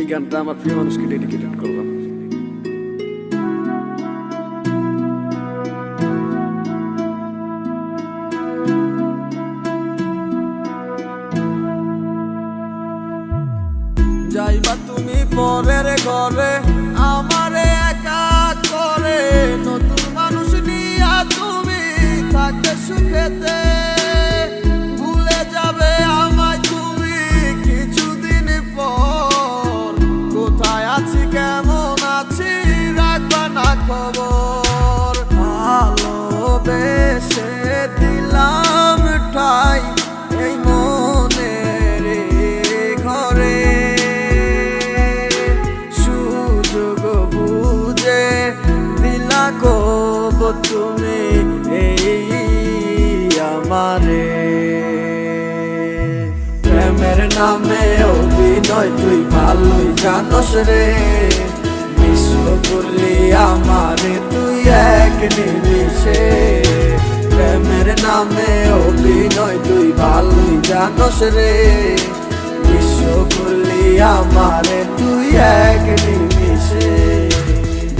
এই গানটা আমার প্রিয় মানুষকে ডেডিকেটেড করলাম। যাইবা তুমি পরের ঘরে আমারে একা করে, নতুন মানুষ নিয়া তুমি থাকতে সুখেতে, ভুলে যাবে আমায় তুমি কিছুদিন পর। কোথায় আছি কেমন আছি রাখবা না খবর, ভালোবেসে দিলাম ঠাই এই মনের ঘরে, সুযোগ বুঝে দিলা কব তুমি এই আমারে। প্রেমের নামে অভিনয় তুই ভালোই জানস রে, বিশ্ব করলি আমারে তুই এক নিমিষে। প্রেমের নামে অভিনয় তুই ভালোই জানস রে, বিশ্ব করলি আমারে তুই এক নিমিষে।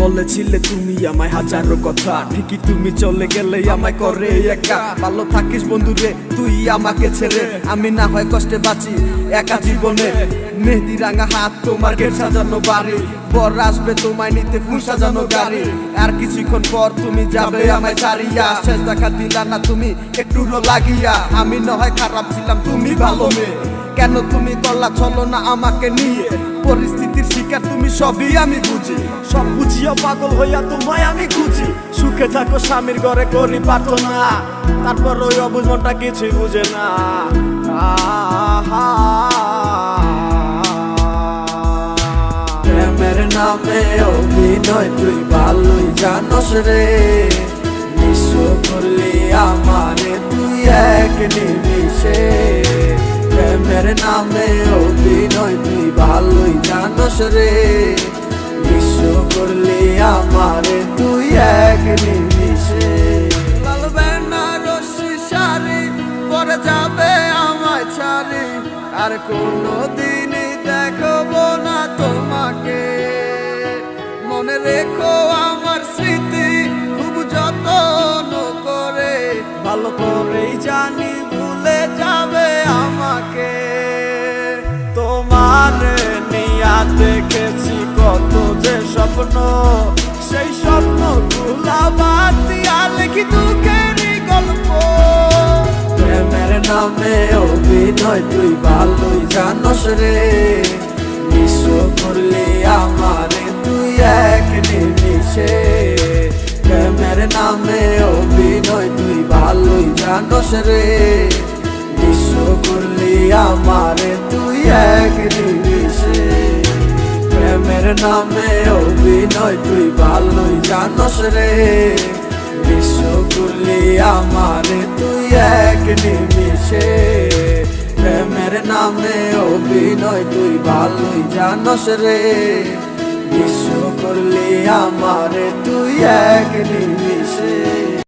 বলেছিলে তুমি আমায় হাজারো কথা, ঠিকই তুমি চলে গেলে আমায় করে একা। ভালো থাকিস বন্ধু রে তুই আমাকে ছেড়ে, আমি না হয় কষ্টে বাঁচি একা জীবনে। মেহেদি রাঙা হাত তোমার গেট সাজানো বাড়ি, বর আসবে তোমায় নিতে ফুল সাজানো গাড়ি। আর কিছুক্ষণ পর তুমি যাবে আমায় ছাড়িয়া, শেষ দেখা দিলা না তুমি একটু লাগিয়া। আমি না হয় খারাপ ছিলাম তুমি ভালো মেয়ে, কেন তুমি করলা চলো না আমাকে নিয়ে। পরিস্থিতির শিকার তুমি সবই আমি বুঝি, সব বুঝিয়া পাগল হইয়া তোমায় আমি খুঁজি। সুখে থাকো স্বামীর ঘরে করি প্রার্থনা, তারপর ওই অবুঝ মনটা কিছুই বুঝে না। প্রেমের নামে অভিনয় তুই ভালোই জানস রে, বিশ্ব করলি আমারে তুই এক নিমিষে। প্রেমের নামে অভিনয় তুই ভালোই জানস রে, বিশ্ব করলি আমারে তুই এক নিমিষে। লাল বেনারসি শাড়ি পরে যাবে আমায় ছাড়ি, আর কোনোদিনই দেখবো না তোমাকে। মনে রেখো আমার স্মৃতি খুব যত্ন করে, ভালো করেই জানি ভুলে যাবে আমাকে। তোমার নিয়া দেখেছি কত যে স্বপ্ন, সেই স্বপ্ন গুলা বাদ দিয়া লিখি দুঃখেরই গল্প। প্রেমের নামে অভিনয় তুই ভালোই জানস রে, বিশ্ব করলি আমারে তুই এক নিমিষে। প্রেমের নামে অভিনয় তুই ভালোই জানস রে, বিশ্ব করলি আমারে তুই এক নিমিষে। প্রেমের নামে অভিনয় তুই ভালোই জানস রে, বিশ্ব করলি আমারে তুই এক নিমিষে। প্রেমের নামে অভিনয় তুই ভালোই জানস রে, বিশ্ব করলি আমারে তুই এক নিমিষে।